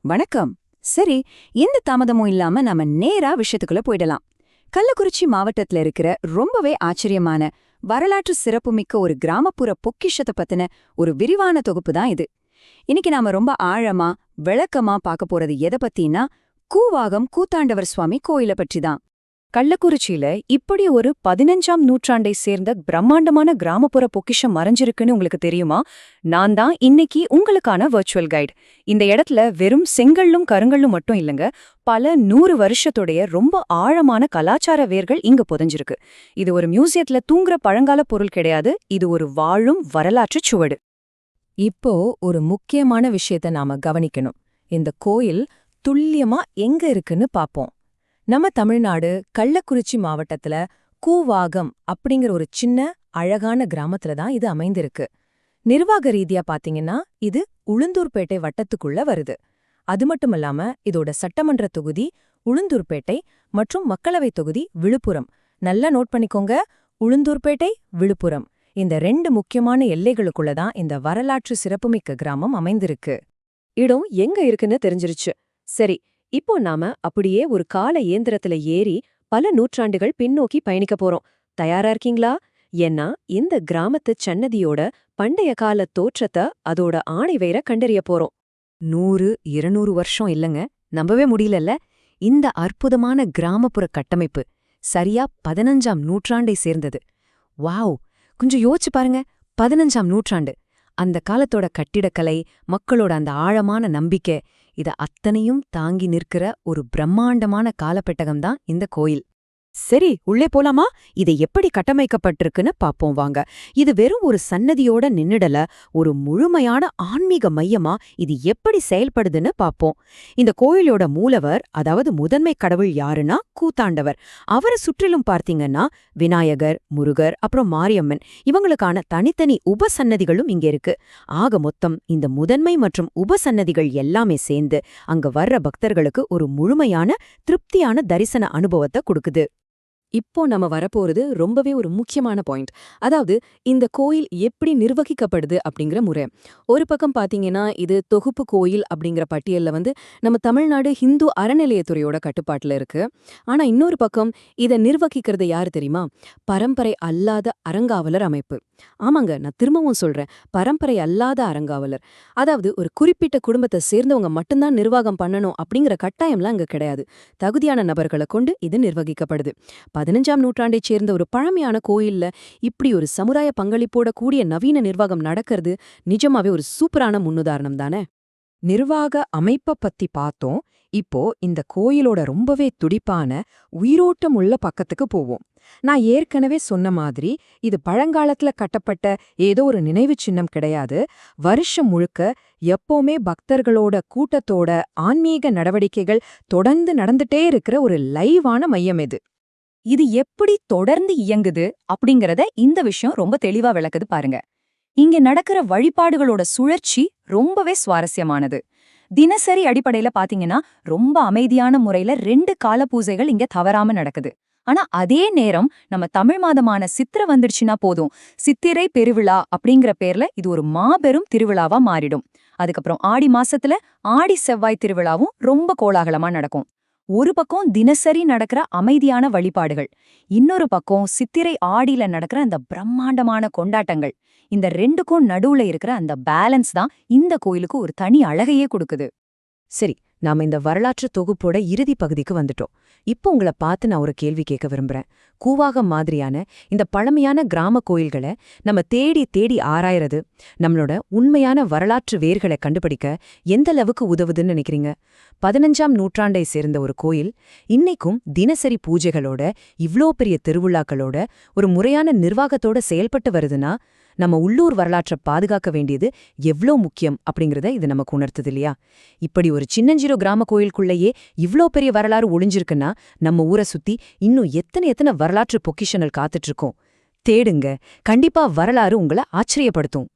வணக்கம். சரி, எந்த தாமதமும் இல்லாம நாம நேரா விஷயத்துக்குள்ள போயிடலாம். கள்ளக்குறிச்சி மாவட்டத்துல இருக்கிற ரொம்பவே ஆச்சரியமான வரலாற்று சிறப்புமிக்க ஒரு கிராமப்புற பொக்கிஷத்தை பத்தின ஒரு விரிவான தொகுப்பு தான் இது. இன்னைக்கு நாம ரொம்ப ஆழமா விளக்கமா பார்க்க போறது எதை பத்தினா, கூவாகம் கூத்தாண்டவர் சுவாமி கோயிலை பற்றி தான். கள்ளக்குறிச்சியில இப்படி ஒரு 15ஆம் நூற்றாண்டை சேர்ந்த பிரம்மாண்டமான கிராமப்புற பொக்கிஷம் மறைஞ்சிருக்குன்னு உங்களுக்கு தெரியுமா? நான் தான் இன்னைக்கு உங்களுக்கான வர்ச்சுவல் கைட். இந்த இடத்துல வெறும் செங்கல்லும் கருங்கல்லும் மட்டும் இல்லங்க, பல 100 வருஷத்துடைய ரொம்ப ஆழமான கலாச்சார வேர்கள் இங்க புதைஞ்சிருக்கு. இது ஒரு மியூசியத்துல தூங்குற பழங்கால பொருள் கிடையாது, இது ஒரு வாழும் வரலாற்று சுவடு. இப்போ ஒரு முக்கியமான விஷயத்த நாம கவனிக்கணும். இந்த கோயில் துல்லியமா எங்க இருக்குன்னு பாப்போம். நம்ம தமிழ்நாடு கள்ளக்குறிச்சி மாவட்டத்துல கூவாகம் அப்படிங்கிற ஒரு சின்ன அழகான கிராமத்துல தான் இது அமைந்திருக்கு. நிர்வாக ரீதியா பாத்தீங்கன்னா இது உளுந்தூர்பேட்டை வட்டத்துக்குள்ள வருது. அது மட்டுமல்லாம இதோட சட்டமன்ற தொகுதி உளுந்தூர்பேட்டை மற்றும் மக்களவை தொகுதி விழுப்புரம். நல்லா நோட் பண்ணிக்கோங்க, உளுந்தூர்பேட்டை விழுப்புரம். இந்த 2 முக்கியமான எல்லைகளுக்குள்ள தான் இந்த வரலாற்று சிறப்புமிக்க கிராமம் அமைந்திருக்கு. இடம் எங்க இருக்குன்னு தெரிஞ்சிருச்சு. சரி, இப்போ நாம அப்படியே ஒரு கால இயந்திரத்துல ஏறி பல நூற்றாண்டுகள் பின்னோக்கி பயணிக்க போறோம். தயாரா இருக்கீங்களா? ஏன்னா இந்த கிராமத்து சன்னதியோட பண்டைய கால தோற்றத்தை, அதோட ஆணிவேரை கண்டறிய போறோம். 100, 200 வருஷம் இல்லங்க, நம்பவே முடியலல்ல. இந்த அற்புதமான கிராமப்புற கட்டமைப்பு சரியா 15ஆம் நூற்றாண்டை சேர்ந்தது. வாவ், கொஞ்சம் யோசிச்சு பாருங்க. 15ஆம் நூற்றாண்டு, அந்த காலத்தோட கட்டிடக்கலை, மக்களோட அந்த ஆழமான நம்பிக்கை, இத அத்தனையும் தாங்கி நிற்கிற ஒரு பிரம்மாண்டமான காலப்பெட்டகம்தான் இந்த கோயில். சரி, உள்ளே போலாமா? இது எப்படி கட்டமைக்கப்பட்டிருக்குன்னு பாப்போம் வாங்க. இது வெறும் ஒரு சன்னதியோட நின்னுடல, ஒரு முழுமையான ஆன்மீக மையமா இது எப்படி செயல்படுதுன்னு பாப்போம். இந்த கோயிலோட மூலவர், அதாவது முதன்மை கடவுள் யாருன்னா கூத்தாண்டவர். அவரை சுற்றிலும் பார்த்தீங்கன்னா விநாயகர், முருகர், அப்புறம் மாரியம்மன், இவங்களுக்கான தனித்தனி உபசன்னதிகளும் இங்க இருக்கு. ஆக மொத்தம் இந்த முதன்மை மற்றும் உபசன்னதிகள் எல்லாமே சேர்ந்து அங்க வர்ற பக்தர்களுக்கு ஒரு முழுமையான திருப்தியான தரிசன அனுபவத்தை கொடுக்குது. இப்போ நம்ம வரப்போறது ரொம்பவே ஒரு முக்கியமான பாயிண்ட். அதாவது இந்த கோயில் எப்படி நிர்வகிக்கப்படுது அப்படிங்கிற முறை. ஒரு பக்கம் பாத்தீங்கன்னா இது தொகுப்பு கோயில் அப்படிங்கிற பட்டியல்ல நம்ம தமிழ்நாடு ஹிந்து அறநிலையத்துறையோட கட்டுப்பாட்டுல இருக்கு. ஆனா இன்னொரு பக்கம் இதை நிர்வகிக்கிறது யாரு தெரியுமா? பரம்பரை அல்லாத அறங்காவலர் அமைப்பு. ஆமாங்க, நான் திரும்பவும் சொல்றேன், பரம்பரை அல்லாத அறங்காவலர். அதாவது ஒரு குறிப்பிட்ட குடும்பத்தை சேர்ந்தவங்க மட்டும்தான் நிர்வாகம் பண்ணணும் அப்படிங்கிற கட்டாயம்லாம் இங்க கிடையாது. தகுதியான நபர்களை கொண்டு இது நிர்வகிக்கப்படுது. 15ஆம் நூற்றாண்டைச் சேர்ந்த ஒரு பழமையான கோயில்ல இப்படி ஒரு சமுதாய பங்களிப்போட கூடிய நவீன நிர்வாகம் நடக்கிறது நிஜமாவே ஒரு சூப்பரான முன்னுதாரணம் தானே. நிர்வாக அமைப்ப பத்தி பார்த்தோம். இப்போ இந்த கோயிலோட ரொம்பவே துடிப்பான உயிரோட்டம் உள்ள பக்கத்துக்கு போவோம். நான் ஏற்கனவே சொன்ன மாதிரி இது பழங்காலத்துல கட்டப்பட்ட ஏதோ ஒரு நினைவு சின்னம் கிடையாது. வருஷம் முழுக்க எப்பவுமே பக்தர்களோட கூட்டத்தோட ஆன்மீக நடவடிக்கைகள் தொடர்ந்து நடந்துட்டே இருக்கிற ஒரு லைவான மையம் இது. இது எப்படி தொடர்ந்து இயங்குது அப்படிங்கறத இந்த விஷயம் ரொம்ப தெளிவா விளக்குது பாருங்க. இங்க நடக்கிற வழிபாடுகளோட சுழற்சி ரொம்பவே சுவாரஸ்யமானது. தினசரி அடிப்படையில பாத்தீங்கன்னா ரொம்ப அமைதியான முறையில 2 கால பூஜைகள் இங்க தவறாம நடக்குது. ஆனா அதே நேரம் நம்ம தமிழ் மாதமான சித்திரை வந்துடுச்சுன்னா போதும், சித்திரை பெருவிழா அப்படிங்கிற பேர்ல இது ஒரு மாபெரும் திருவிழாவா மாறிடும். அதுக்கப்புறம் ஆடி மாசத்துல ஆடி செவ்வாய் திருவிழாவும் ரொம்ப கோலாகலமா நடக்கும். ஒரு பக்கம் தினசரி நடக்கிற அமைதியான வழிபாடுகள், இன்னொரு பக்கம் சித்திரை ஆடியில நடக்கிற அந்த பிரம்மாண்டமான கொண்டாட்டங்கள். இந்த 2க்கும் நடுவுல இருக்கிற அந்த பேலன்ஸ் தான் இந்த கோயிலுக்கு ஒரு தனி அழகையே கொடுக்குது. சரி, நாம இந்த வரலாற்று தொகுப்போட இறுதி பகுதிக்கு வந்துட்டோம். இப்போ உங்களை பார்த்து நான் ஒரு கேள்வி கேட்க விரும்புறேன். கூவாகம் மாதிரியான இந்த பழமையான கிராம கோயில்களை நம்ம தேடி தேடி ஆராயறது நம்மளோட உண்மையான வரலாற்று வேர்களை கண்டுபிடிக்க எந்த அளவுக்கு உதவுதுன்னு நினைக்கிறீங்க? 15ஆம் நூற்றாண்டை சேர்ந்த ஒரு கோயில் இன்னைக்கும் தினசரி பூஜைகளோட, இவ்ளோ பெரிய திருவிழாக்களோட, ஒரு முறையான நிர்வாகத்தோட செயல்பட்டு வருதுன்னா நம்ம உள்ளூர் வரலாற்றை பாதுகாக்க வேண்டியது எவ்ளோ முக்கியம் அப்படிங்கறத இது நமக்கு உணர்த்துது இல்லையா? இப்படி ஒரு சின்னஞ்சிறு கிராம கோயிலுக்குள்ளேயே இவ்ளோ பெரிய வரலாறு ஒளிஞ்சிருக்குன்னா நம்ம ஊரை சுத்தி இன்னும் எத்தனை வரலாற்று பொக்கிஷங்கள் காத்துட்டு இருக்கோம். தேடுங்க, கண்டிப்பா வரலாறு உங்களை ஆச்சரியப்படுத்தும்.